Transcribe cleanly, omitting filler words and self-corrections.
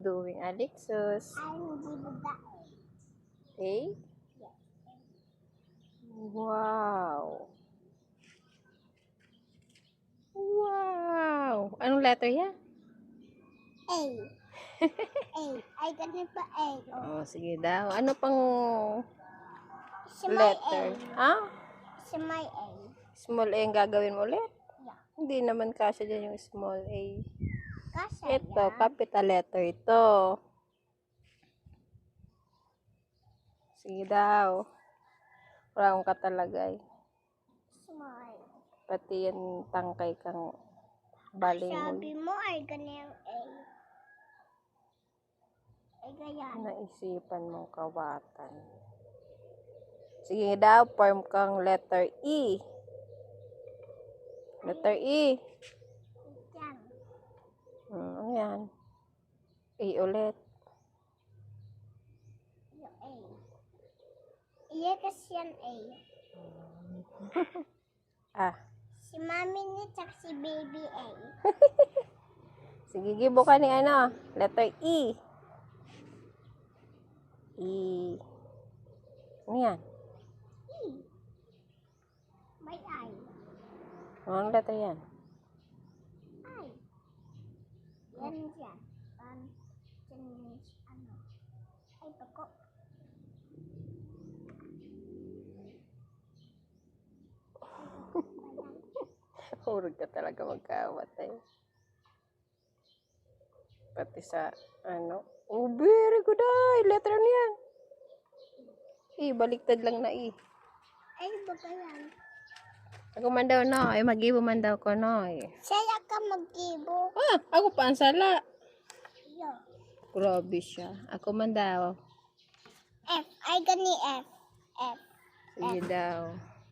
doing, Alexus? I'm giving that A? yes. Wow. Wow. Anong letter yan? A. A. I gonna put A. Oh. Oh, sige daw. Ano pang It's my letter? A. Ah? It's my A. Small A ang gagawin mo ulit? Yeah. Hindi naman kasya dyan yung small A. Kasi Ito, yan. capital letter ito. Sige daw. Wala ka talaga eh. Small. Pati yan tangkay kang balingon. Sabi mo ay ganyan A. Ay ganyan. Naisipan mong kawatan. Sige daw, form kang letter E. Letter E. Yan. Ano yan? A ulit. Yung A. Iya kasi yan A. Ah. Si mami ni tsaka si baby A. Sige, gibo ka ni ano? Letter E. E. Ano yan? E. May I. Anong letter yan? I. Yan dyan. Ano? Ay, bako. Hurog ka talaga magkawat eh. Pati sa ano. Oh, very good ay. Letter ano yan? E, baliktad lang na E. Ay, baka yan. Ako man daw no. Ay, mag-ibo man daw ko no. Saya ka mag-ibo. Ah, ako pa ang sala. Yo. Grabe siya. Ako man daw. F. Ay, gani F. F. Sige daw.